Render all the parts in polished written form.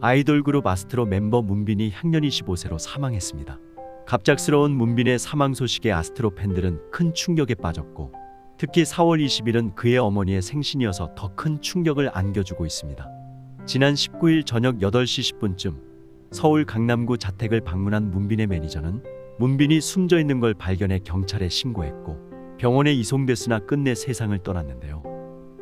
아이돌 그룹 아스트로 멤버 문빈이 향년 25세로 사망했습니다. 갑작스러운 문빈의 사망 소식에 아스트로 팬들은 큰 충격에 빠졌고, 특히 4월 20일은 그의 어머니의 생신이어서 더 큰 충격을 안겨주고 있습니다. 지난 19일 저녁 8시 10분쯤 서울 강남구 자택을 방문한 문빈의 매니저는 문빈이 숨져 있는 걸 발견해 경찰에 신고했고, 병원에 이송됐으나 끝내 세상을 떠났는데요.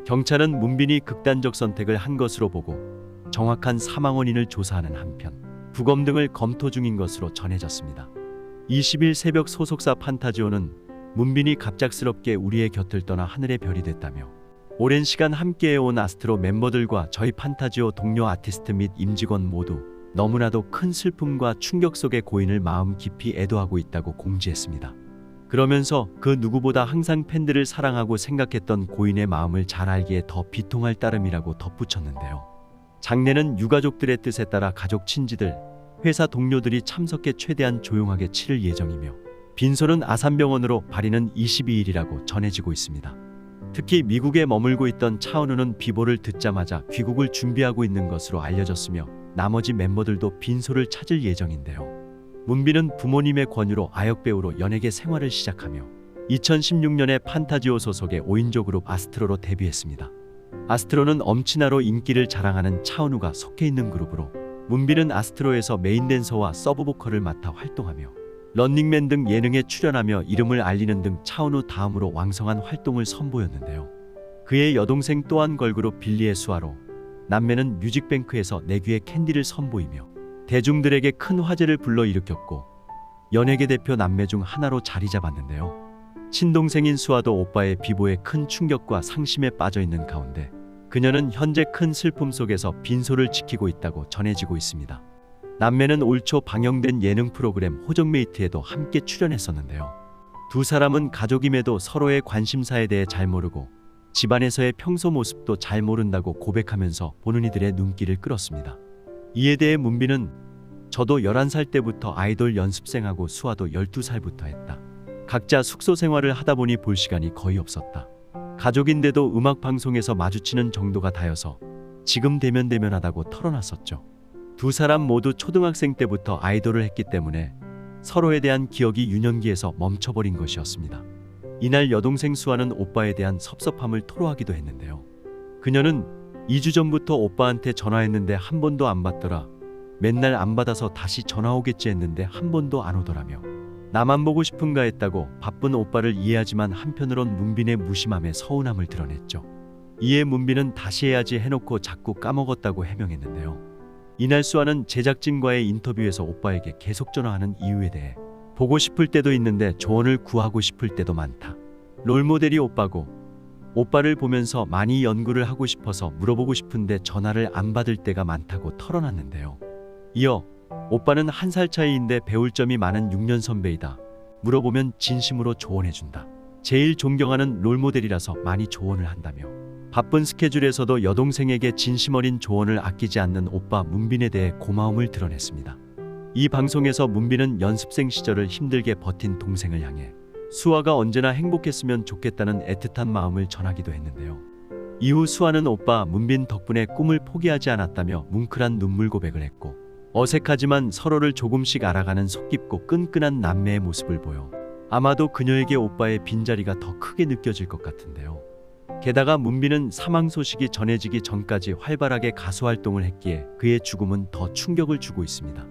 경찰은 문빈이 극단적 선택을 한 것으로 보고 정확한 사망 원인을 조사하는 한편 부검 등을 검토 중인 것으로 전해졌습니다. 20일 새벽 소속사 판타지오는 문빈이 갑작스럽게 우리의 곁을 떠나 하늘의 별이 됐다며, 오랜 시간 함께해온 아스트로 멤버들과 저희 판타지오 동료 아티스트 및 임직원 모두 너무나도 큰 슬픔과 충격 속의 고인을 마음 깊이 애도하고 있다고 공지했습니다. 그러면서 그 누구보다 항상 팬들을 사랑하고 생각했던 고인의 마음을 잘 알기에 더 비통할 따름이라고 덧붙였는데요. 장례는 유가족들의 뜻에 따라 가족 친지들, 회사 동료들이 참석해 최대한 조용하게 치를 예정이며, 빈소는 아산병원으로 발인은 22일이라고 전해지고 있습니다. 특히 미국에 머물고 있던 차은우는 비보를 듣자마자 귀국을 준비하고 있는 것으로 알려졌으며, 나머지 멤버들도 빈소를 찾을 예정인데요. 문빈은 부모님의 권유로 아역배우로 연예계 생활을 시작하며 2016년에 판타지오 소속의 5인조 그룹 아스트로로 데뷔했습니다. 아스트로는 엄친아로 인기를 자랑하는 차은우가 속해 있는 그룹으로, 문빈은 아스트로에서 메인 댄서와 서브 보컬을 맡아 활동하며 런닝맨 등 예능에 출연하며 이름을 알리는 등 차은우 다음으로 왕성한 활동을 선보였는데요. 그의 여동생 또한 걸그룹 빌리의 수아로, 남매는 뮤직뱅크에서 내귀의 캔디를 선보이며 대중들에게 큰 화제를 불러일으켰고, 연예계 대표 남매 중 하나로 자리 잡았는데요. 친동생인 수아도 오빠의 비보에 큰 충격과 상심에 빠져있는 가운데 그녀는 현재 큰 슬픔 속에서 빈소를 지키고 있다고 전해지고 있습니다. 남매는 올 초 방영된 예능 프로그램 호정메이트에도 함께 출연했었는데요. 두 사람은 가족임에도 서로의 관심사에 대해 잘 모르고 집안에서의 평소 모습도 잘 모른다고 고백하면서 보는 이들의 눈길을 끌었습니다. 이에 대해 문빈은 저도 11살 때부터 아이돌 연습생하고 수아도 12살부터 했다. 각자 숙소 생활을 하다 보니 볼 시간이 거의 없었다. 가족인데도 음악 방송에서 마주치는 정도가 다여서 지금 대면하다고 털어놨었죠. 두 사람 모두 초등학생 때부터 아이돌을 했기 때문에 서로에 대한 기억이 유년기에서 멈춰버린 것이었습니다. 이날 여동생 수아는 오빠에 대한 섭섭함을 토로하기도 했는데요. 그녀는 2주 전부터 오빠한테 전화했는데 한 번도 안 받더라. 맨날 안 받아서 다시 전화 오겠지 했는데 한 번도 안 오더라며. 나만 보고 싶은가 했다고 바쁜 오빠를 이해하지만 한편으론 문빈의 무심함에 서운함을 드러냈죠. 이에 문빈은 다시 해야지 해놓고 자꾸 까먹었다고 해명했는데요. 이날 수아는 제작진과의 인터뷰에서 오빠에게 계속 전화하는 이유에 대해 보고 싶을 때도 있는데 조언을 구하고 싶을 때도 많다. 롤모델이 오빠고 오빠를 보면서 많이 연구를 하고 싶어서 물어보고 싶은데 전화를 안 받을 때가 많다고 털어놨는데요. 이어 오빠는 1살 차이인데 배울 점이 많은 6년 선배이다. 물어보면 진심으로 조언해준다. 제일 존경하는 롤모델이라서 많이 조언을 한다며, 바쁜 스케줄에서도 여동생에게 진심 어린 조언을 아끼지 않는 오빠 문빈에 대해 고마움을 드러냈습니다. 이 방송에서 문빈은 연습생 시절을 힘들게 버틴 동생을 향해 수아가 언제나 행복했으면 좋겠다는 애틋한 마음을 전하기도 했는데요. 이후 수아는 오빠 문빈 덕분에 꿈을 포기하지 않았다며 뭉클한 눈물 고백을 했고, 어색하지만 서로를 조금씩 알아가는 속 깊고 끈끈한 남매의 모습을 보여 아마도 그녀에게 오빠의 빈자리가 더 크게 느껴질 것 같은데요. 게다가 문빈은 사망 소식이 전해지기 전까지 활발하게 가수 활동을 했기에 그의 죽음은 더 충격을 주고 있습니다.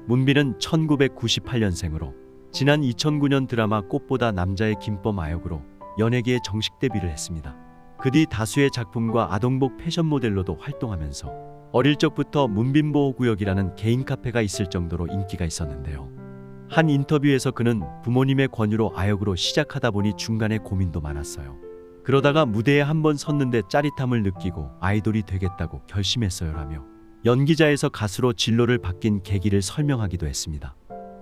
문빈은 1998년생으로 지난 2009년 드라마 꽃보다 남자의 김범 아역으로 연예계에 정식 데뷔를 했습니다. 그 뒤 다수의 작품과 아동복 패션 모델로도 활동하면서 어릴 적부터 문빈보호구역이라는 개인 카페가 있을 정도로 인기가 있었는데요. 한 인터뷰에서 그는 부모님의 권유로 아역으로 시작하다 보니 중간에 고민도 많았어요. 그러다가 무대에 한번 섰는데 짜릿함을 느끼고 아이돌이 되겠다고 결심했어요라며 연기자에서 가수로 진로를 바뀐 계기를 설명하기도 했습니다.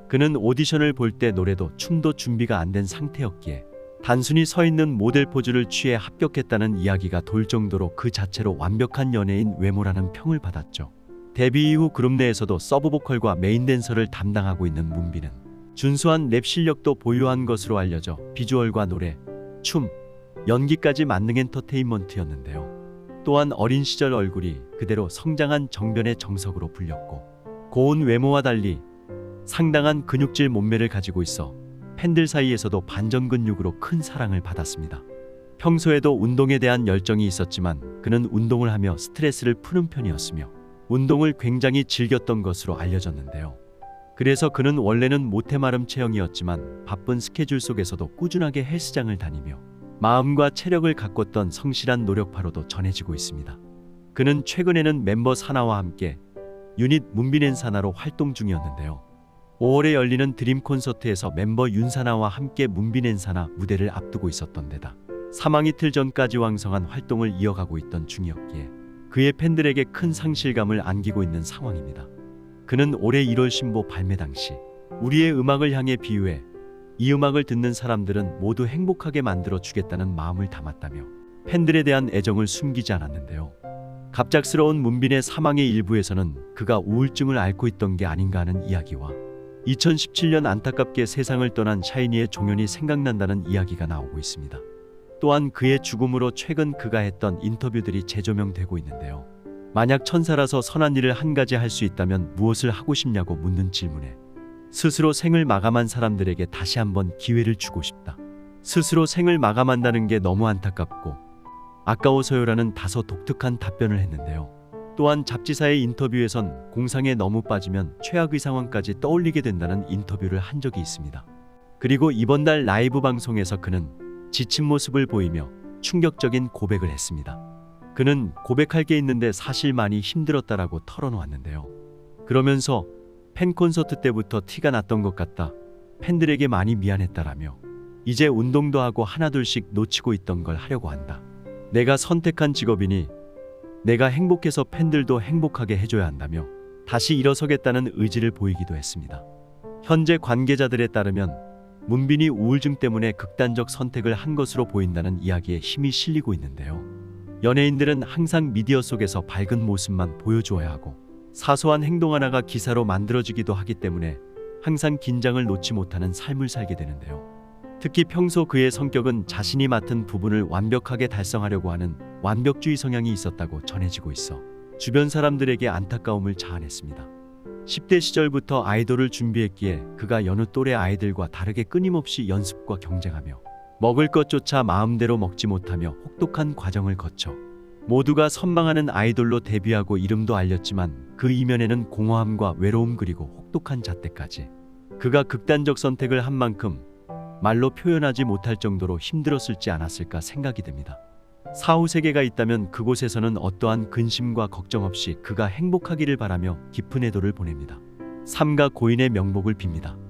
그는 오디션을 볼 때 노래도 춤도 준비가 안 된 상태였기에 단순히 서 있는 모델 포즈를 취해 합격했다는 이야기가 돌 정도로 그 자체로 완벽한 연예인 외모라는 평을 받았죠. 데뷔 이후 그룹 내에서도 서브 보컬과 메인 댄서를 담당하고 있는 문빈은 준수한 랩 실력도 보유한 것으로 알려져 비주얼과 노래, 춤, 연기까지 만능 엔터테인먼트였는데요. 또한 어린 시절 얼굴이 그대로 성장한 정변의 정석으로 불렸고 고운 외모와 달리 상당한 근육질 몸매를 가지고 있어 팬들 사이에서도 반전 근육으로 큰 사랑을 받았습니다. 평소에도 운동에 대한 열정이 있었지만 그는 운동을 하며 스트레스를 푸는 편이었으며 운동을 굉장히 즐겼던 것으로 알려졌는데요. 그래서 그는 원래는 모태마름 체형이었지만 바쁜 스케줄 속에서도 꾸준하게 헬스장을 다니며 마음과 체력을 가꿨던 성실한 노력파로도 전해지고 있습니다. 그는 최근에는 멤버 사나와 함께 유닛 문비넨 사나로 활동 중이었는데요. 5월에 열리는 드림 콘서트에서 멤버 윤사나와 함께 문비넨 사나 무대를 앞두고 있었던 데다 사망 이틀 전까지 왕성한 활동을 이어가고 있던 중이었기에 그의 팬들에게 큰 상실감을 안기고 있는 상황입니다. 그는 올해 1월 신보 발매 당시 우리의 음악을 향해 비유해 이 음악을 듣는 사람들은 모두 행복하게 만들어 주겠다는 마음을 담았다며 팬들에 대한 애정을 숨기지 않았는데요. 갑작스러운 문빈의 사망의 일부에서는 그가 우울증을 앓고 있던 게 아닌가 하는 이야기와 2017년 안타깝게 세상을 떠난 샤이니의 종연이 생각난다는 이야기가 나오고 있습니다. 또한 그의 죽음으로 최근 그가 했던 인터뷰들이 재조명되고 있는데요. 만약 천사라서 선한 일을 한 가지 할 수 있다면 무엇을 하고 싶냐고 묻는 질문에 스스로 생을 마감한 사람들에게 다시 한번 기회를 주고 싶다. 스스로 생을 마감한다는 게 너무 안타깝고 아까워서요라는 다소 독특한 답변을 했는데요. 또한 잡지사의 인터뷰에선 공상에 너무 빠지면 최악의 상황까지 떠올리게 된다는 인터뷰를 한 적이 있습니다. 그리고 이번 달 라이브 방송에서 그는 지친 모습을 보이며 충격적인 고백을 했습니다. 그는 고백할 게 있는데 사실 많이 힘들었다라고 털어놓았는데요. 그러면서 팬 콘서트 때부터 티가 났던 것 같다. 팬들에게 많이 미안했다라며 이제 운동도 하고 하나둘씩 놓치고 있던 걸 하려고 한다. 내가 선택한 직업이니 내가 행복해서 팬들도 행복하게 해줘야 한다며 다시 일어서겠다는 의지를 보이기도 했습니다. 현재 관계자들에 따르면 문빈이 우울증 때문에 극단적 선택을 한 것으로 보인다는 이야기에 힘이 실리고 있는데요. 연예인들은 항상 미디어 속에서 밝은 모습만 보여주어야 하고 사소한 행동 하나가 기사로 만들어지기도 하기 때문에 항상 긴장을 놓지 못하는 삶을 살게 되는데요. 특히 평소 그의 성격은 자신이 맡은 부분을 완벽하게 달성하려고 하는 완벽주의 성향이 있었다고 전해지고 있어 주변 사람들에게 안타까움을 자아냈습니다. 10대 시절부터 아이돌을 준비했기에 그가 여느 또래 아이들과 다르게 끊임없이 연습과 경쟁하며 먹을 것조차 마음대로 먹지 못하며 혹독한 과정을 거쳐 모두가 선망하는 아이돌로 데뷔하고 이름도 알렸지만 그 이면에는 공허함과 외로움 그리고 혹독한 잣대까지 그가 극단적 선택을 한 만큼 말로 표현하지 못할 정도로 힘들었을지 않았을까 생각이 됩니다. 사후 세계가 있다면 그곳에서는 어떠한 근심과 걱정 없이 그가 행복하기를 바라며 깊은 애도를 보냅니다. 삼가 고인의 명복을 빕니다.